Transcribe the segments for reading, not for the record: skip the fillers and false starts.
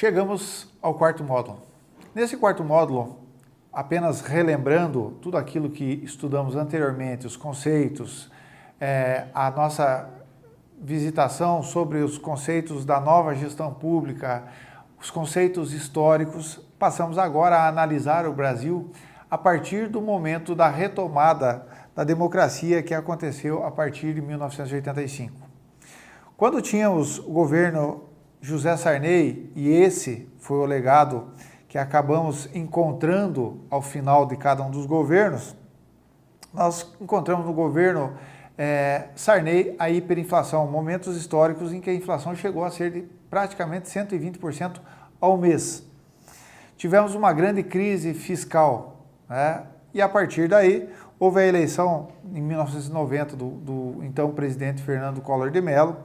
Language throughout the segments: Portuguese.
Chegamos ao quarto módulo. Nesse quarto módulo, apenas relembrando tudo aquilo que estudamos anteriormente, os conceitos, a nossa visitação sobre os conceitos da nova gestão pública, os conceitos históricos, passamos agora a analisar o Brasil a partir do momento da retomada da democracia que aconteceu a partir de 1985. Quando tínhamos o governo José Sarney, e esse foi o legado que acabamos encontrando ao final de cada um dos governos, nós encontramos no governo Sarney a hiperinflação, momentos históricos em que a inflação chegou a ser de praticamente 120% ao mês. Tivemos uma grande crise fiscal, né? E a partir daí houve a eleição em 1990 do então presidente Fernando Collor de Mello,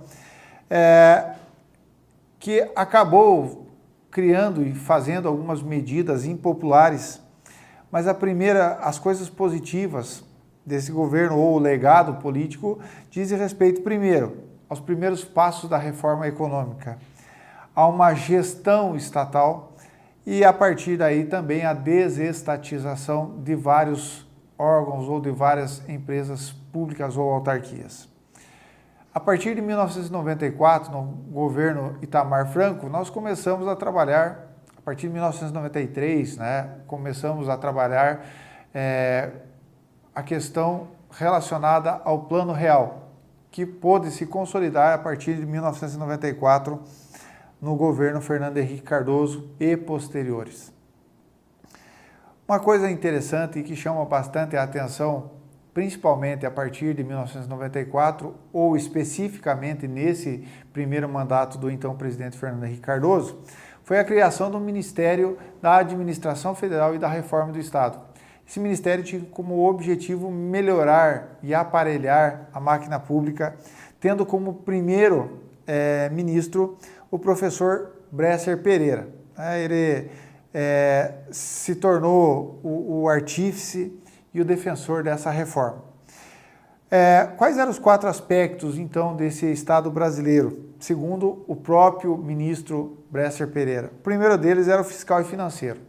que acabou criando e fazendo algumas medidas impopulares, mas as coisas positivas desse governo ou o legado político dizem respeito, primeiro, aos primeiros passos da reforma econômica, a uma gestão estatal e, a partir daí, também a desestatização de vários órgãos ou de várias empresas públicas ou autarquias. A partir de 1994, no governo Itamar Franco, nós começamos a trabalhar, a partir de 1993, começamos a trabalhar a questão relacionada ao Plano Real, que pôde se consolidar a partir de 1994 no governo Fernando Henrique Cardoso e posteriores. Uma coisa interessante e que chama bastante a atenção, principalmente a partir de 1994, ou especificamente nesse primeiro mandato do então presidente Fernando Henrique Cardoso, foi a criação do Ministério da Administração Federal e da Reforma do Estado. Esse ministério tinha como objetivo melhorar e aparelhar a máquina pública, tendo como primeiro ministro o professor Bresser Pereira. Ele se tornou o artífice e o defensor dessa reforma. Quais eram os 4 aspectos, então, desse Estado brasileiro, segundo o próprio ministro Bresser Pereira? O primeiro deles era o fiscal e financeiro,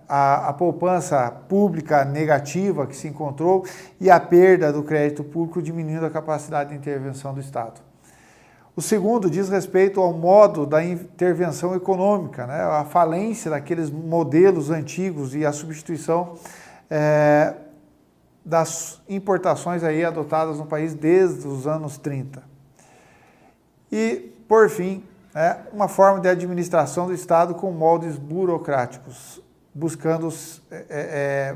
a poupança pública negativa que se encontrou e a perda do crédito público diminuindo a capacidade de intervenção do Estado. O segundo diz respeito ao modo da intervenção econômica, a falência daqueles modelos antigos e a substituição das importações aí adotadas no país desde os anos 30. E, por fim, uma forma de administração do Estado com moldes burocráticos, buscando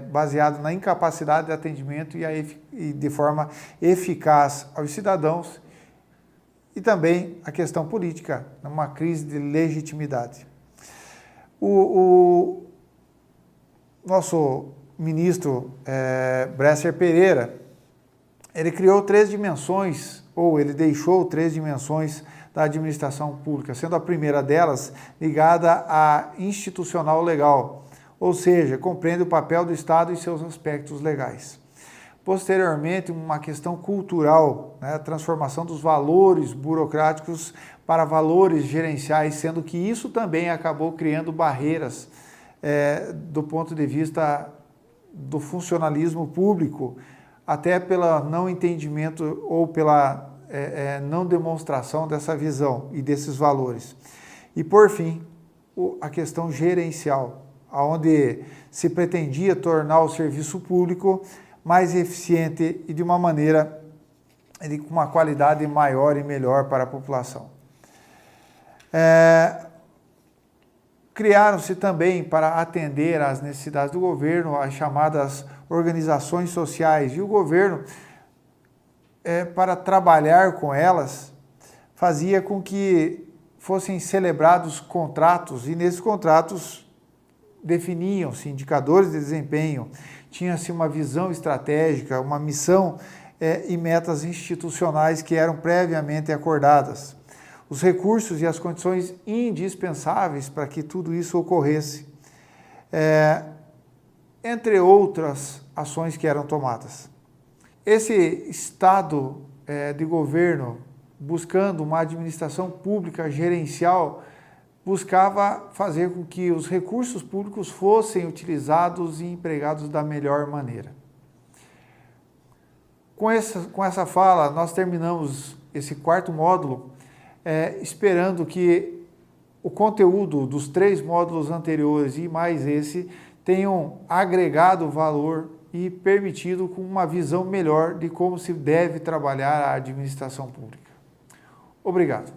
baseado na incapacidade de atendimento e de forma eficaz aos cidadãos, e também a questão política, uma crise de legitimidade. O nosso ministro Bresser Pereira, ele criou 3 dimensões, ou ele deixou 3 dimensões da administração pública, sendo a primeira delas ligada à institucional legal, ou seja, compreende o papel do Estado e seus aspectos legais. Posteriormente, uma questão cultural, a transformação dos valores burocráticos para valores gerenciais, sendo que isso também acabou criando barreiras do ponto de vista do funcionalismo público, até pelo não entendimento ou pela não demonstração dessa visão e desses valores. E, por fim, a questão gerencial, onde se pretendia tornar o serviço público mais eficiente e de uma maneira com uma qualidade maior e melhor para a população. Criaram-se também, para atender às necessidades do governo, as chamadas organizações sociais, e o governo, para trabalhar com elas, fazia com que fossem celebrados contratos, e nesses contratos definiam-se indicadores de desempenho, tinha-se uma visão estratégica, uma missão e metas institucionais que eram previamente acordadas. Os recursos e as condições indispensáveis para que tudo isso ocorresse, entre outras ações que eram tomadas. Esse estado de governo, buscando uma administração pública gerencial, buscava fazer com que os recursos públicos fossem utilizados e empregados da melhor maneira. Com essa fala, nós terminamos esse quarto módulo, esperando que o conteúdo dos 3 módulos anteriores e mais esse tenham agregado valor e permitido com uma visão melhor de como se deve trabalhar a administração pública. Obrigado.